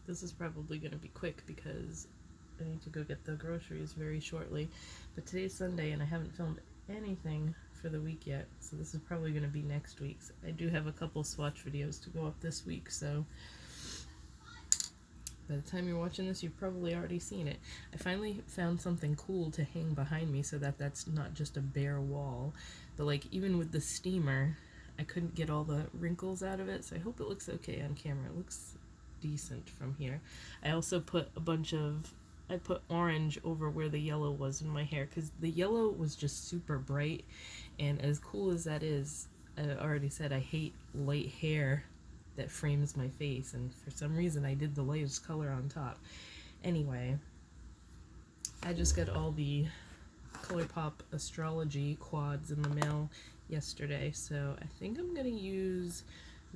This is probably going to be quick because I need to go get the groceries very shortly. But today's Sunday and I haven't filmed anything for the week yet, so this is probably going to be next week's. I do have a couple swatch videos to go up this week, so by the time you're watching this, you've probably already seen it. I finally found something cool to hang behind me so that that's not just a bare wall. But like, even with the steamer, I couldn't get all the wrinkles out of it, so I hope it looks okay on camera. It looks decent from here. I also put I put orange over where the yellow was in my hair, because the yellow was just super bright, and as cool as that is, I already said I hate light hair that frames my face, and for some reason I did the lightest color on top. Anyway, I just got all the ColourPop astrology quads in the mail yesterday, so I think I'm gonna use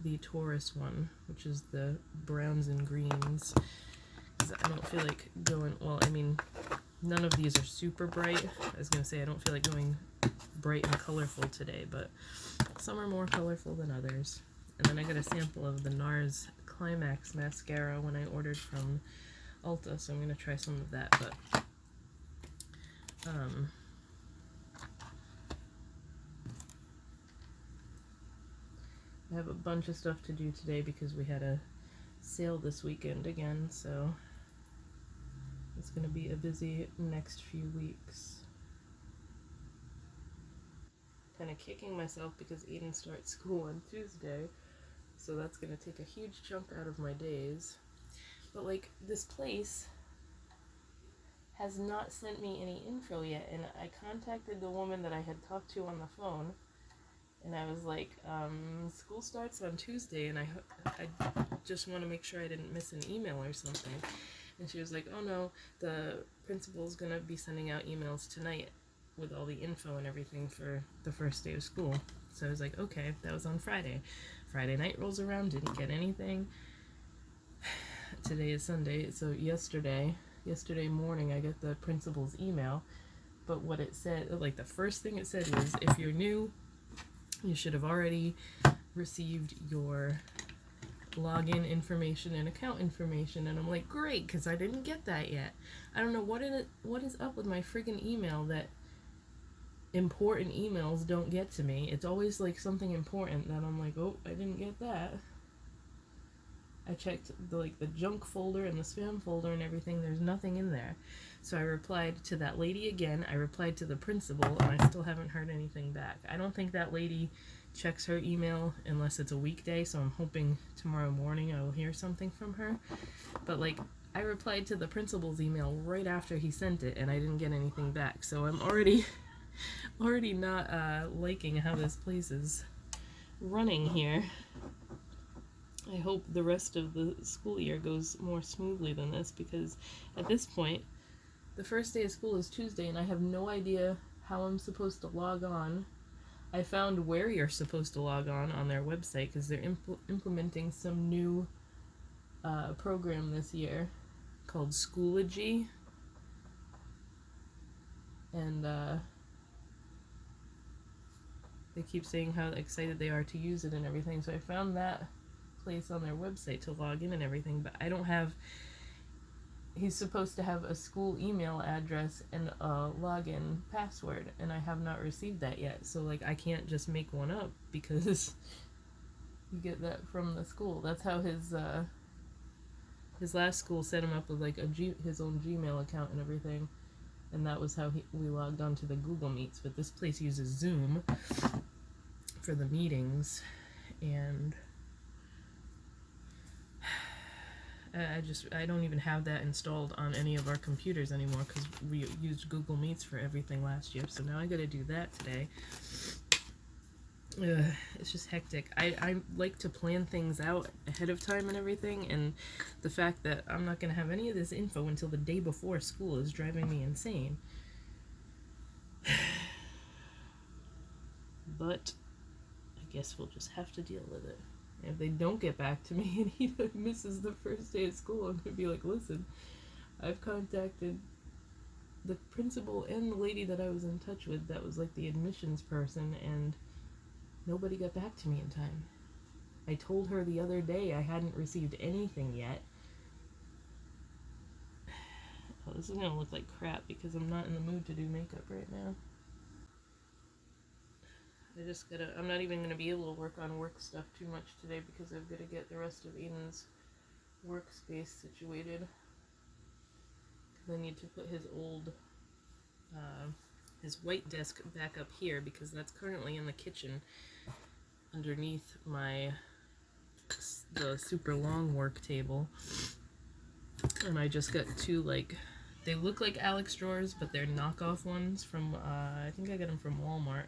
the Taurus one, which is the browns and greens, because I don't feel like going, well, I mean, none of these are super bright. I was gonna say I don't feel like going bright and colorful today, but some are more colorful than others. And then I got a sample of the NARS Climax mascara when I ordered from Ulta, so I'm going to try some of that. But I have a bunch of stuff to do today because we had a sale this weekend again, so it's going to be a busy next few weeks. Kind of kicking myself because Aiden starts school on Tuesday, so that's going to take a huge chunk out of my days. But like, this place has not sent me any info yet, and I contacted the woman that I had talked to on the phone, and I was like, school starts on Tuesday, and I just want to make sure I didn't miss an email or something. And she was like, oh no, the principal's gonna be sending out emails tonight with all the info and everything for the first day of school. So I was like, okay, that was on Friday. Friday night rolls around, didn't get anything. Today is Sunday, so yesterday morning I got the principal's email, but what it said, like the first thing it said was, if you're new, you should have already received your login information and account information. And I'm like, great, because I didn't get that yet. I don't know what is up with my friggin' email that important emails don't get to me. It's always like something important that I'm like, oh, I didn't get that. I checked the junk folder and the spam folder and everything. There's nothing in there. So I replied to that lady again. I replied to the principal, and I still haven't heard anything back. I don't think that lady checks her email unless it's a weekday, so I'm hoping tomorrow morning I will hear something from her. But like, I replied to the principal's email right after he sent it, and I didn't get anything back. So I'm already not liking how this place is running here. I hope the rest of the school year goes more smoothly than this, because at this point, the first day of school is Tuesday, and I have no idea how I'm supposed to log on. I found where you're supposed to log on their website, because they're implementing some new program this year called Schoology, and they keep saying how excited they are to use it and everything, so I found that place on their website to log in and everything, but I don't have. He's supposed to have a school email address and a login password, and I have not received that yet. So like, I can't just make one up, because you get that from the school. That's how his last school set him up with like his own Gmail account and everything, and that was how we logged on to the Google Meets. But this place uses Zoom for the meetings, and I don't even have that installed on any of our computers anymore, because we used Google Meets for everything last year, so now I gotta do that today. It's just hectic. I like to plan things out ahead of time and everything, and the fact that I'm not gonna have any of this info until the day before school is driving me insane. But I guess we'll just have to deal with it. If they don't get back to me and he misses the first day of school, I'm going to be like, listen, I've contacted the principal and the lady that I was in touch with that was like the admissions person, and nobody got back to me in time. I told her the other day I hadn't received anything yet, Oh, this is gonna look like crap because I'm not in the mood to do makeup right now. I'm not even gonna be able to work on work stuff too much today because I've got to get the rest of Aiden's workspace situated. Because I need to put his white desk back up here because that's currently in the kitchen underneath the super long work table. And I just got two, like, they look like Alex drawers, but they're knockoff ones from, I think I got them from Walmart.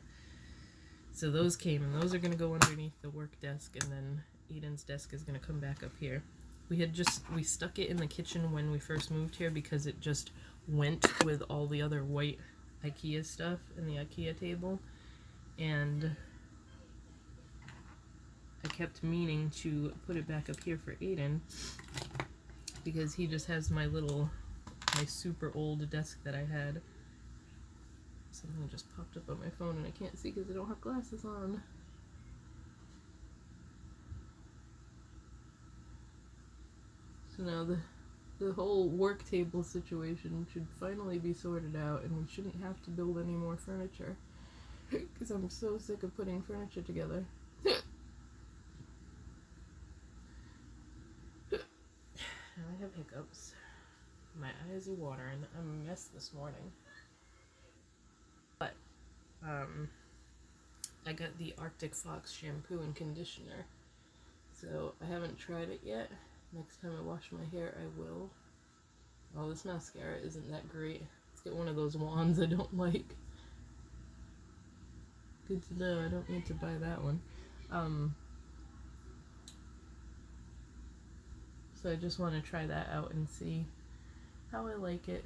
So those came, and those are going to go underneath the work desk, and then Aiden's desk is going to come back up here. We stuck it in the kitchen when we first moved here because it just went with all the other white IKEA stuff in the IKEA table. And I kept meaning to put it back up here for Aiden because he just has my super old desk that I had. Something just popped up on my phone and I can't see because I don't have glasses on. So now the whole work table situation should finally be sorted out and we shouldn't have to build any more furniture because I'm so sick of putting furniture together. Now I have hiccups. My eyes are watering. I'm a mess this morning. But, I got the Arctic Fox shampoo and conditioner. So, I haven't tried it yet. Next time I wash my hair, I will. Oh, this mascara isn't that great. Let's get one of those wands I don't like. Good to know, I don't need to buy that one. So I just want to try that out and see how I like it.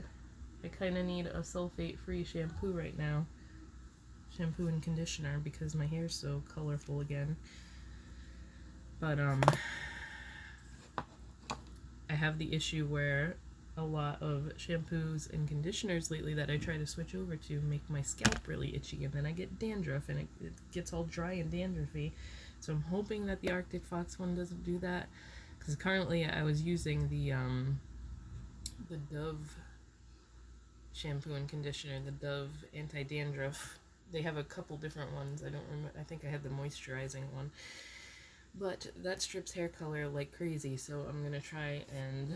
I kind of need a sulfate-free shampoo right now. Shampoo and conditioner because my hair's so colorful again. But, I have the issue where a lot of shampoos and conditioners lately that I try to switch over to make my scalp really itchy, and then I get dandruff and it gets all dry and dandruffy. So I'm hoping that the Arctic Fox one doesn't do that. Because currently I was using the Dove shampoo and conditioner, the Dove anti-dandruff. They have a couple different ones. I don't remember. I think I had the moisturizing one. But that strips hair color like crazy, so I'm going to try and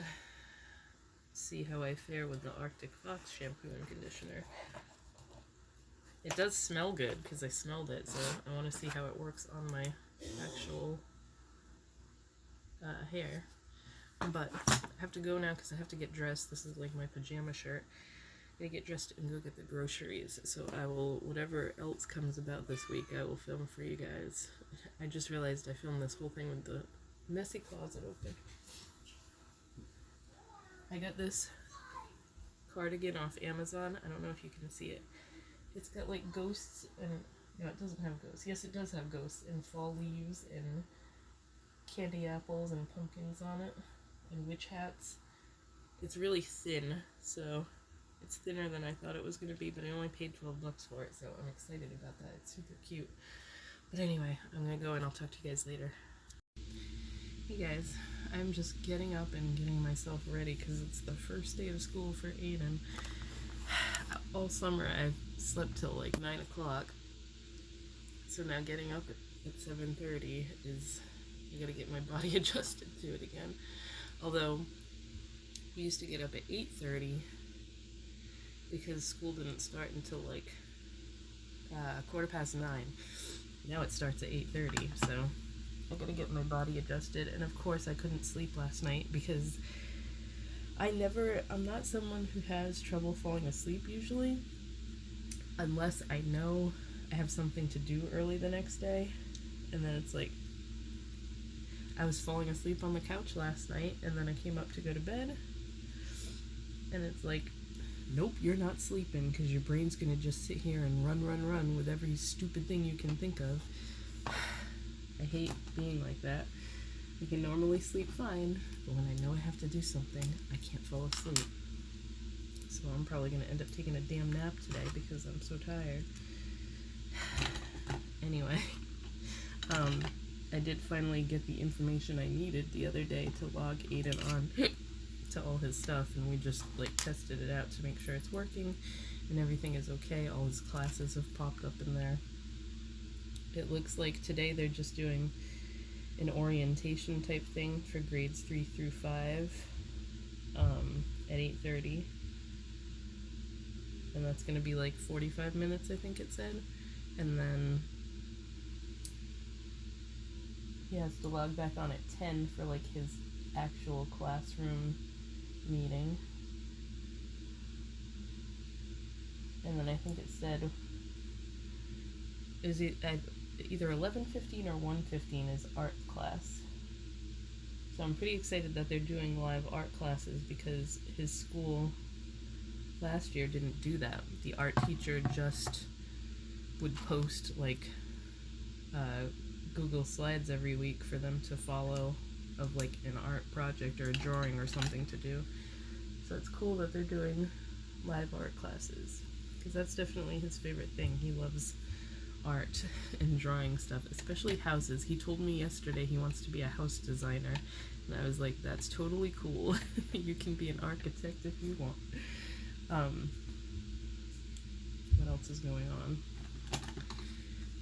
see how I fare with the Arctic Fox shampoo and conditioner. It does smell good because I smelled it, so I want to see how it works on my actual hair. But I have to go now because I have to get dressed. This is like my pajama shirt. I gotta get dressed and go get the groceries. So I will, whatever else comes about this week, I will film for you guys. I just realized I filmed this whole thing with the messy closet open. I got this cardigan off Amazon. I don't know if you can see it. It's got like ghosts and, no, it doesn't have ghosts. Yes, it does have ghosts and fall leaves and candy apples and pumpkins on it and witch hats. It's really thin, so it's thinner than I thought it was going to be, but I only paid $12 for it, so I'm excited about that. It's super cute. But anyway, I'm going to go and I'll talk to you guys later. Hey guys, I'm just getting up and getting myself ready because it's the first day of school for Aiden. All summer I've slept till like 9 o'clock, so now getting up at 7:30 is, I gotta get my body adjusted to it again. Although, we used to get up at 8:30 because school didn't start until like 9:15. Now it starts at 8:30, so I gotta get my body adjusted. And of course I couldn't sleep last night because I'm not someone who has trouble falling asleep usually, unless I know I have something to do early the next day. And then it's like, I was falling asleep on the couch last night, and then I came up to go to bed, and it's like, nope, you're not sleeping, because your brain's gonna just sit here and run with every stupid thing you can think of. I hate being like that. I can normally sleep fine, but when I know I have to do something, I can't fall asleep. So I'm probably gonna end up taking a damn nap today because I'm so tired. Anyway, I did finally get the information I needed the other day to log Aiden on to all his stuff, and we just like tested it out to make sure it's working and everything is okay. All his classes have popped up in there. It looks like today they're just doing an orientation type thing for grades 3 through 5 at 8:30, and that's going to be like 45 minutes, I think it said, and then he has to log back on at 10 for like his actual classroom meeting. And then I think it said is it either 11:15 or 1:15 is art class. So I'm pretty excited that they're doing live art classes, because his school last year didn't do that. The art teacher just would post like Google Slides every week for them to follow of like an art project or a drawing or something to do. So it's cool that they're doing live art classes, because that's definitely his favorite thing. He loves art and drawing stuff, especially houses. He told me yesterday he wants to be a house designer, and I was like, that's totally cool. You can be an architect if you want. What else is going on?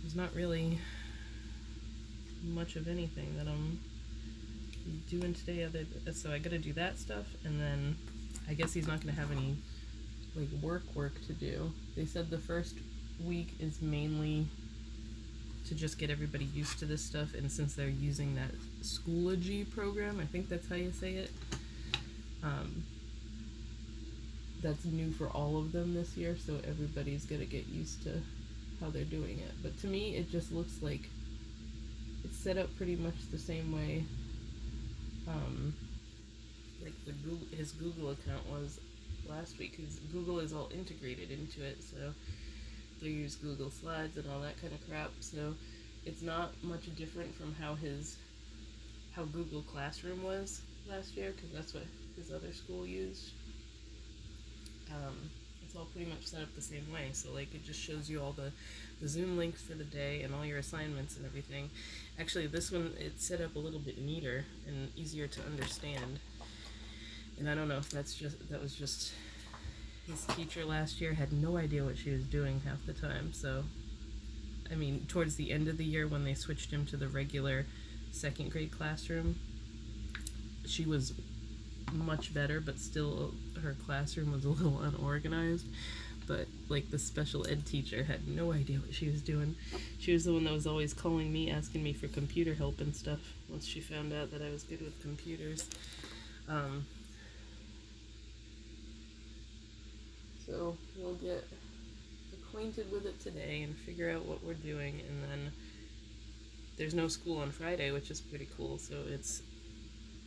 There's not really much of anything that I'm doing today, so I gotta do that stuff, and then I guess he's not gonna have any like work to do. They said the first week is mainly to just get everybody used to this stuff, and since they're using that Schoology program, I think that's how you say it, that's new for all of them this year, so everybody's gonna get used to how they're doing it. But to me, it just looks like it's set up pretty much the same way like his Google account was last week, because Google is all integrated into it, so they use Google Slides and all that kind of crap. So it's not much different from how Google Classroom was last year, because that's what his other school used. It's all pretty much set up the same way. So like it just shows you all the Zoom links for the day and all your assignments and everything. Actually, this one, it's set up a little bit neater and easier to understand. And I don't know if that was just his teacher last year had no idea what she was doing half the time. So I mean, towards the end of the year when they switched him to the regular second grade classroom, she was much better, but still her classroom was a little unorganized. But like the special ed teacher had no idea what she was doing. She was the one that was always calling me, asking me for computer help and stuff once she found out that I was good with computers. So we'll get acquainted with it today and figure out what we're doing, and then there's no school on Friday, which is pretty cool. So it's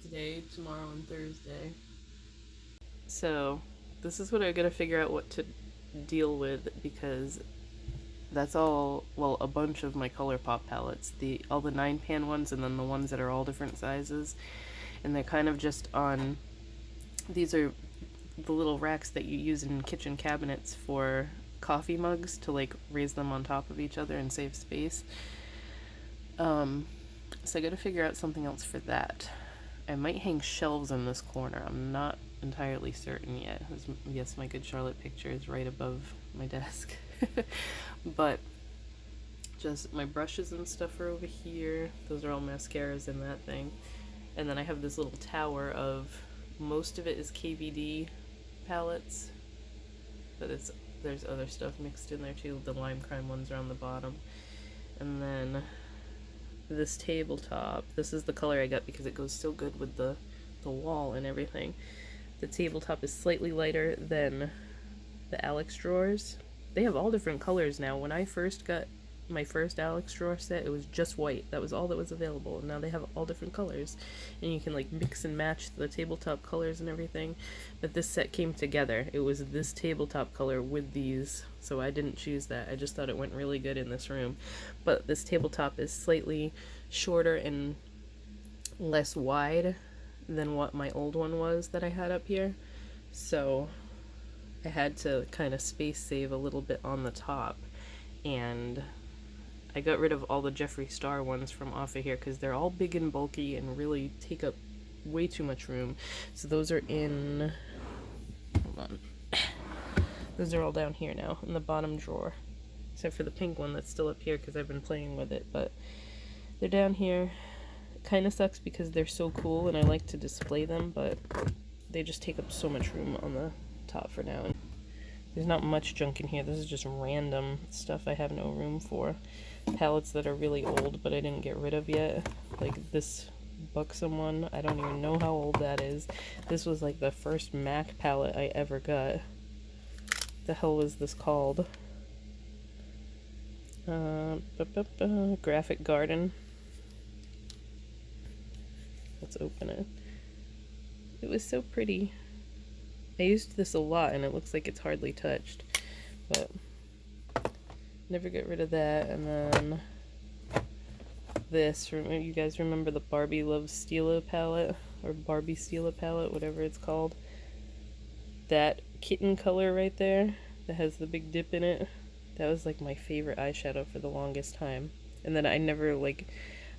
today, tomorrow, and Thursday. So this is what I gotta figure out what to deal with, because that's all, well, a bunch of my ColourPop palettes, all the 9-pan ones, and then the ones that are all different sizes, and they're kind of just on, these are the little racks that you use in kitchen cabinets for coffee mugs to like raise them on top of each other and save space. So I gotta figure out something else for that. I might hang shelves in this corner. I'm not entirely certain yet. Yes, my Good Charlotte picture is right above my desk. But just my brushes and stuff are over here. Those are all mascaras in that thing. And then I have this little tower of, most of it is KVD palettes, but there's other stuff mixed in there too. The Lime Crime ones are on the bottom. And then this tabletop, this is the color I got because it goes so good with the wall and everything. The tabletop is slightly lighter than the Alex drawers. They have all different colors now. When I first got my first Alex drawer set, it was just white. That was all that was available. And now they have all different colors, and you can like mix and match the tabletop colors and everything. But this set came together. It was this tabletop color with these, so I didn't choose that. I just thought it went really good in this room. But this tabletop is slightly shorter and less wide than what my old one was that I had up here, so I had to kind of space save a little bit on the top, and I got rid of all the Jeffree Star ones from off of here because they're all big and bulky and really take up way too much room. So those are in, hold on, those are all down here now in the bottom drawer, except for the pink one that's still up here because I've been playing with it, but they're down here. It kind of sucks because they're so cool and I like to display them, but they just take up so much room on the top for now. And there's not much junk in here. This is just random stuff I have no room for. Palettes that are really old but I didn't get rid of yet, like this Buxom one. I don't even know how old that is. This was like the first MAC palette I ever got. The hell was this called? Graphic Garden. Let's open it. It was so pretty. I used this a lot and it looks like it's hardly touched, but never get rid of that. And then this, you guys remember the Barbie Loves Stila palette, or Barbie Stila palette, whatever it's called? That kitten color right there that has the big dip in it, that was like my favorite eyeshadow for the longest time. And then I never, like,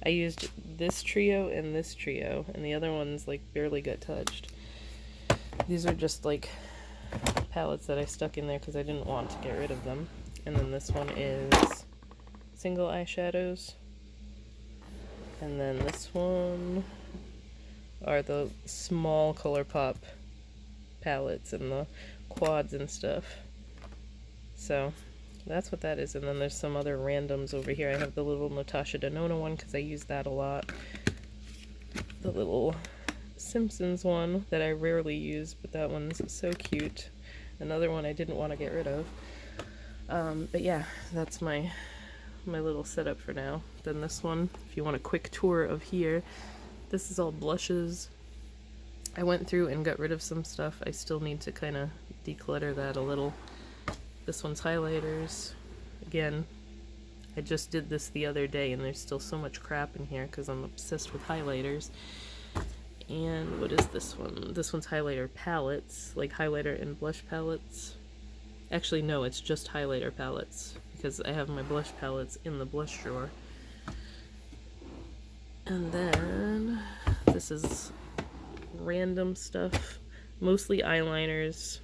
I used this trio and this trio, and the other ones like barely got touched. These are just like palettes that I stuck in there because I didn't want to get rid of them. And then this one is single eyeshadows. And then this one are the small ColourPop palettes and the quads and stuff. So that's what that is. And then there's some other randoms over here. I have the little Natasha Denona one because I use that a lot. The little Simpsons one that I rarely use, but that one's so cute. Another one I didn't want to get rid of. But yeah, that's my little setup for now. Then this one, if you want a quick tour of here, this is all blushes. I went through and got rid of some stuff. I still need to kind of declutter that a little. This one's highlighters. Again, I just did this the other day and there's still so much crap in here because I'm obsessed with highlighters. And what is this one? This one's highlighter palettes, like highlighter and blush palettes. Actually, no, it's just highlighter palettes because I have my blush palettes in the blush drawer. And then this is random stuff, mostly eyeliners.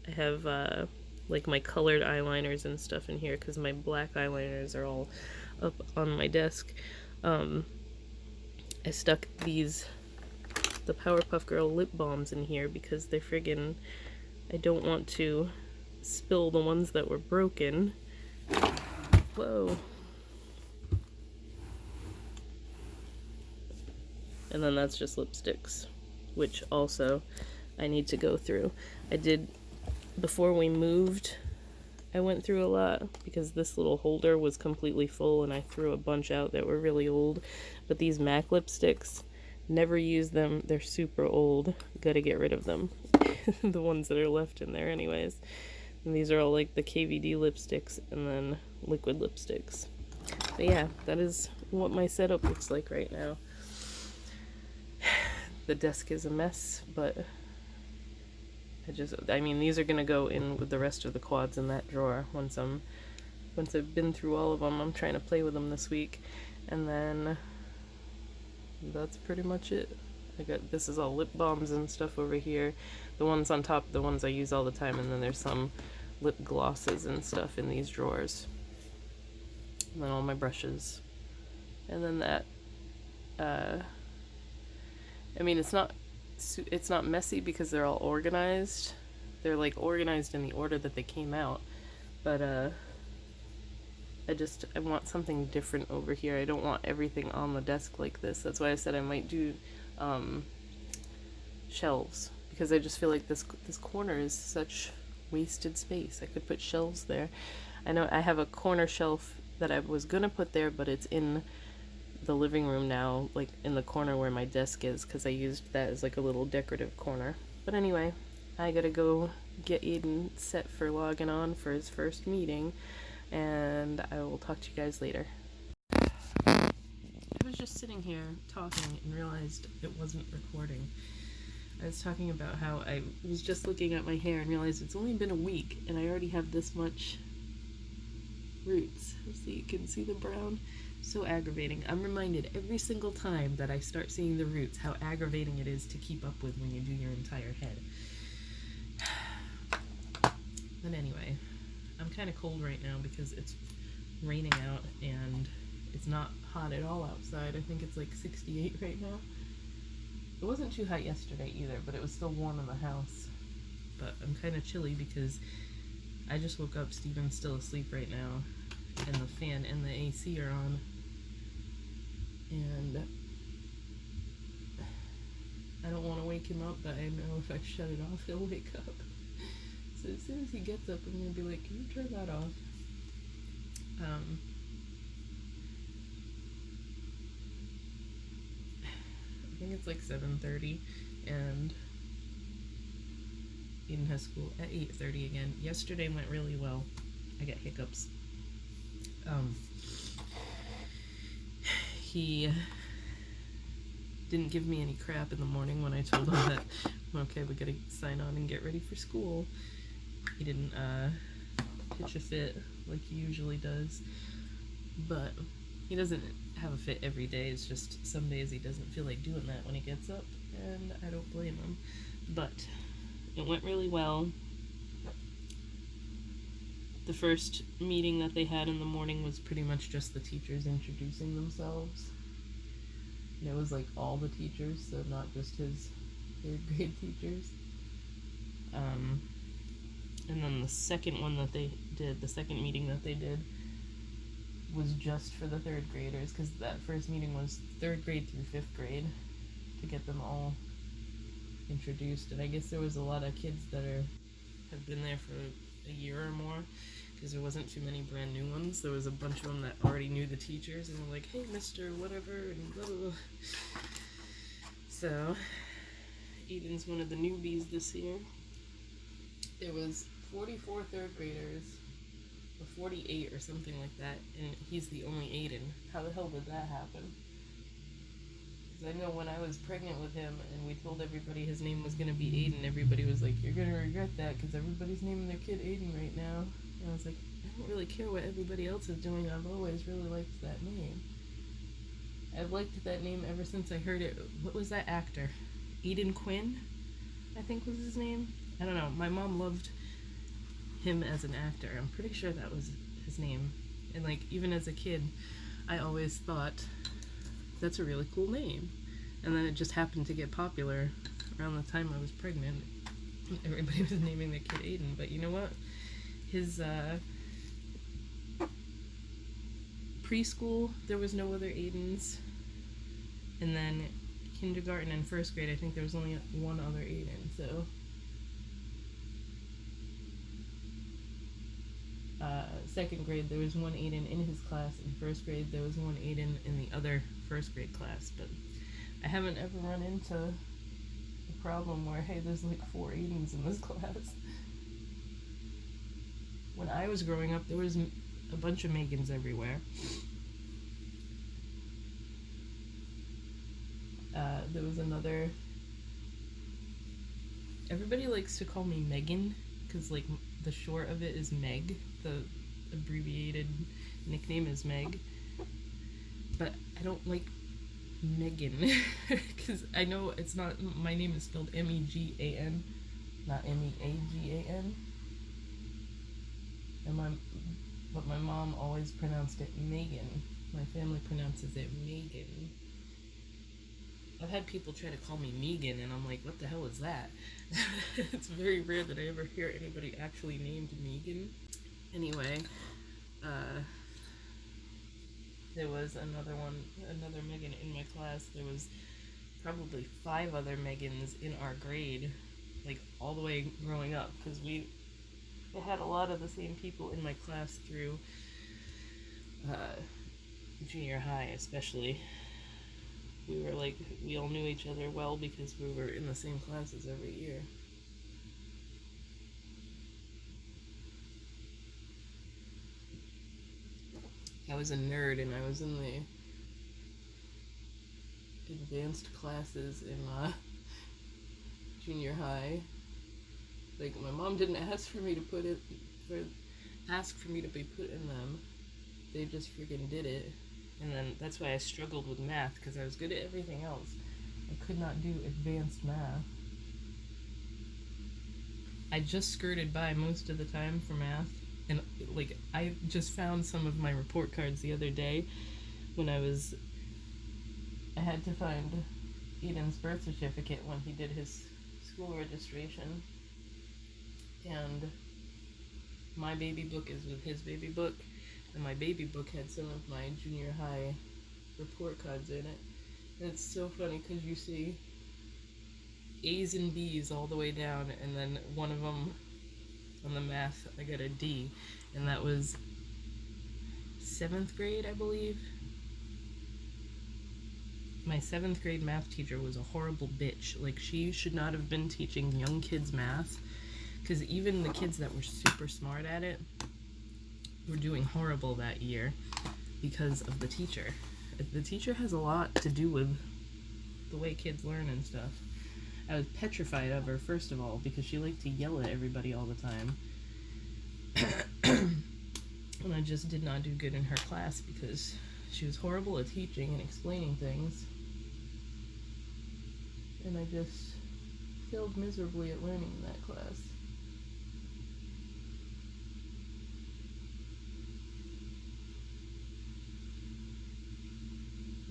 I have like my colored eyeliners and stuff in here because my black eyeliners are all up on my desk. I stuck the Powerpuff Girl lip balms in here because they're friggin', I don't want to spill the ones that were broken. Whoa. And then that's just lipsticks, which also I need to go through. I did, before we moved, I went through a lot because this little holder was completely full and I threw a bunch out that were really old. But these MAC lipsticks, never use them. They're super old. Gotta get rid of them. The ones that are left in there anyways. And these are all like the KVD lipsticks and then liquid lipsticks. But yeah, that is what my setup looks like right now. The desk is a mess, but I mean, these are gonna go in with the rest of the quads in that drawer once I've been through all of them. I'm trying to play with them this week, and then that's pretty much it. This is all lip balms and stuff over here. The ones on top, the ones I use all the time, and then there's some lip glosses and stuff in these drawers. And then all my brushes. And then that, I mean, it's not messy because they're all organized. They're like organized in the order that they came out. But I want something different over here. I don't want everything on the desk like this. That's why I said I might do shelves, because I just feel like this corner is such wasted space. I could put shelves there. I know I have a corner shelf that I was gonna put there, but it's in the living room now, like in the corner where my desk is, because I used that as like a little decorative corner. But anyway, I gotta go get Aiden set for logging on for his first meeting, and I will talk to you guys later. I was just sitting here talking and realized it wasn't recording. I was talking about how I was just looking at my hair and realized it's only been a week and I already have this much roots. So you can see the brown. So aggravating. I'm reminded every single time that I start seeing the roots how aggravating it is to keep up with when you do your entire head. But anyway, I'm kind of cold right now because it's raining out and it's not hot at all outside. I think it's like 68 right now. It wasn't too hot yesterday either, but it was still warm in the house. But I'm kind of chilly because I just woke up. Steven's still asleep right now, and the fan and the AC are on. And I don't want to wake him up, but I know if I shut it off, he'll wake up. So as soon as he gets up, I'm going to be like, can you turn that off? I think it's like 7:30, and Eden has school at 8:30 again. Yesterday went really well. I got hiccups. He didn't give me any crap in the morning when I told him that, okay, we gotta sign on and get ready for school. He didn't pitch a fit like he usually does, but he doesn't have a fit every day. It's just some days he doesn't feel like doing that when he gets up, and I don't blame him. But it went really well. The first meeting that they had in the morning was pretty much just the teachers introducing themselves. And it was like all the teachers, so not just his third grade teachers. And then the second one that they did, the second meeting that they did, was just for the third graders, because that first meeting was third grade through fifth grade to get them all introduced. And I guess there was a lot of kids that have been there for a year or more, because there wasn't too many brand new ones. There was a bunch of them that already knew the teachers and were like, hey, Mr. whatever, and blah, blah, blah. So, Eden's one of the newbies this year. There was 44 third graders, or 48 or something like that, and he's the only Aiden. How the hell did that happen? Because I know when I was pregnant with him and we told everybody his name was going to be Aiden, everybody was like, you're going to regret that because everybody's naming their kid Aiden right now. And I was like, I don't really care what everybody else is doing. I've always really liked that name. I've liked that name ever since I heard it. What was that actor? Aidan Quinn, I think was his name. I don't know. My mom loved him as an actor. I'm pretty sure that was his name. And like, even as a kid, I always thought, that's a really cool name. And then it just happened to get popular around the time I was pregnant. Everybody was naming their kid Aiden, but you know what? His preschool, there was no other Aidens. And then kindergarten and first grade, I think there was only one other Aiden, so second grade there was one Aiden in his class. In first grade there was one Aiden in the other first grade class, but I haven't ever run into a problem where, hey, there's like 4 Aidens in this class. When I was growing up, there was a bunch of Megans everywhere. There was another, everybody likes to call me Megan, because like the short of it is Meg, the abbreviated nickname is Meg, but I don't like Megan, because I know it's not, my name is spelled M-E-G-A-N, not M-E-A-G-A-N, but my mom always pronounced it Megan. My family pronounces it Megan. I've had people try to call me Megan, and I'm like, what the hell is that? It's very rare that I ever hear anybody actually named Megan. Anyway, there was another Megan in my class. There was probably 5 other Megans in our grade, like all the way growing up, because I had a lot of the same people in my class through junior high, especially. We all knew each other well because we were in the same classes every year. I was a nerd, and I was in the advanced classes in junior high. Like, my mom didn't ask for me to be put in them. They just freaking did it. And then that's why I struggled with math, because I was good at everything else. I could not do advanced math. I just skirted by most of the time for math. And like, I just found some of my report cards the other day when I had to find Eden's birth certificate when he did his school registration. And my baby book is with his baby book, and my baby book had some of my junior high report cards in it. And it's so funny because you see A's and B's all the way down, and then one of them on the math, I got a D, and that was 7th grade, I believe. My 7th grade math teacher was a horrible bitch. Like, she should not have been teaching young kids math, because even the kids that were super smart at it were doing horrible that year because of the teacher. The teacher has a lot to do with the way kids learn and stuff. I was petrified of her, first of all, because she liked to yell at everybody all the time. And I just did not do good in her class because she was horrible at teaching and explaining things. And I just failed miserably at learning in that class.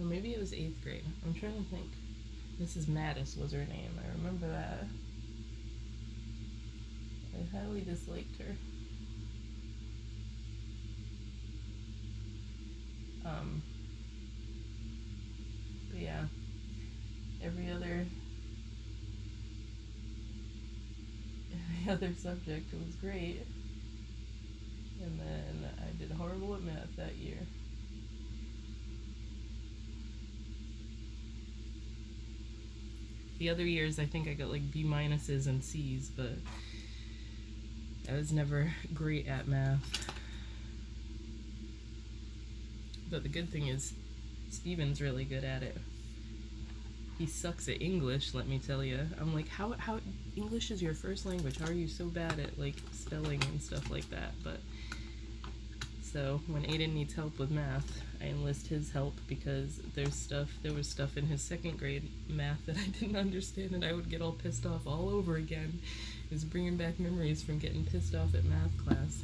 Or maybe it was 8th grade. I'm trying to think. Mrs. Mattis was her name. I remember that. I highly disliked her. But yeah, every other subject was great. And then I did horrible at math that year. The other years, I think I got like B minuses and C's, but I was never great at math. But the good thing is, Steven's really good at it. He sucks at English, let me tell you. I'm like, how English is your first language? How are you so bad at like spelling and stuff like that? But so when Aiden needs help with math, I enlist his help because there was stuff in his 2nd grade math that I didn't understand, and I would get all pissed off all over again. It was bringing back memories from getting pissed off at math class.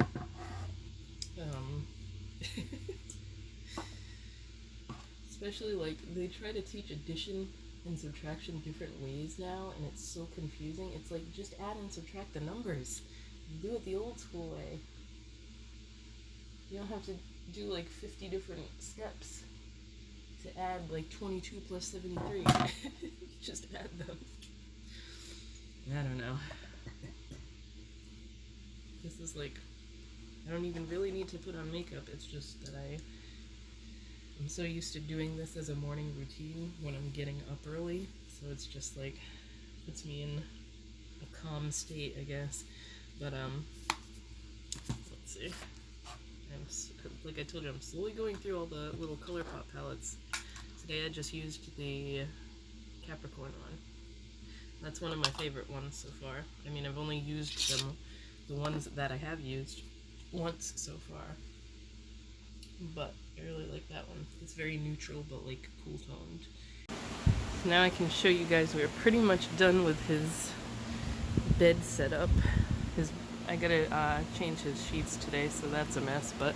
Especially like they try to teach addition and subtraction different ways now, and it's so confusing. It's like, just add and subtract the numbers. Do it the old school way. You don't have to do like 50 different steps to add like 22 plus 73. Just add them. I don't know. This is like, I don't even really need to put on makeup. It's just that I'm so used to doing this as a morning routine when I'm getting up early. So it's just like, puts me in a calm state, I guess. But let's see. Like I told you, I'm slowly going through all the little ColourPop palettes. Today I just used the Capricorn one. That's one of my favorite ones so far. I mean, I've only used them, the ones that I have used, once so far. But I really like that one. It's very neutral, but like cool toned. So now I can show you guys we're pretty much done with his bed setup. I gotta change his sheets today, so that's a mess, but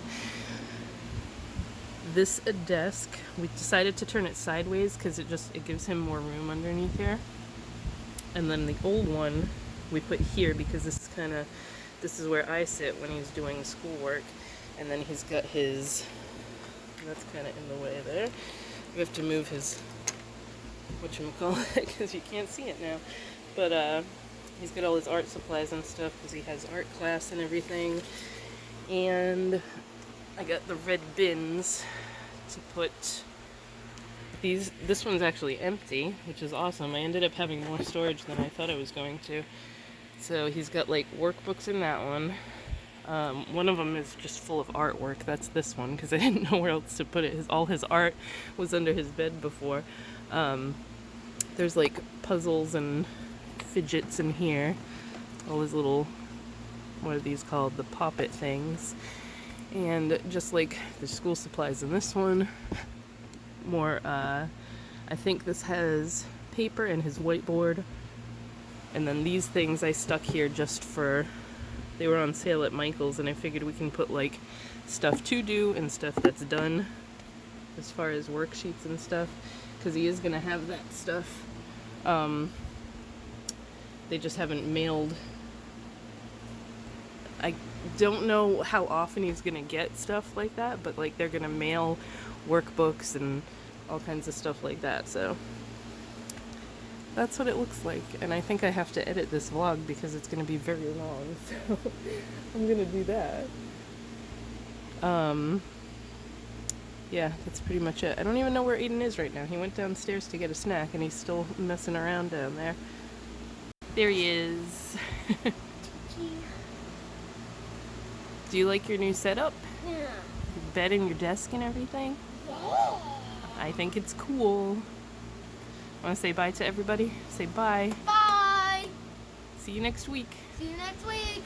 this desk, we decided to turn it sideways because it gives him more room underneath here. And then the old one we put here because this is where I sit when he's doing schoolwork. And then he's got his, that's kind of in the way there. We have to move his, whatchamacallit, because you can't see it now. But he's got all his art supplies and stuff because he has art class and everything. And I got the red bins to put these. This one's actually empty, which is awesome. I ended up having more storage than I thought I was going to. So he's got like workbooks in that one. One of them is just full of artwork. That's this one because I didn't know where else to put it. All his art was under his bed before. There's like puzzles and fidgets in here. All his little, what are these called? The pop-it things. And just like the school supplies in this one. more, I think this has paper and his whiteboard. And then these things I stuck here just for, they were on sale at Michael's, and I figured we can put like stuff to do and stuff that's done as far as worksheets and stuff, because he is going to have that stuff. They just haven't mailed. I don't know how often he's going to get stuff like that, but like they're going to mail workbooks and all kinds of stuff like that. So that's what it looks like. And I think I have to edit this vlog because it's going to be very long. So I'm going to do that. Yeah, that's pretty much it. I don't even know where Aiden is right now. He went downstairs to get a snack and he's still messing around down there. There he is. Do you like your new setup? Yeah. Your bed and your desk and everything? Yeah. I think it's cool. Want to say bye to everybody? Say bye. Bye. See you next week. See you next week.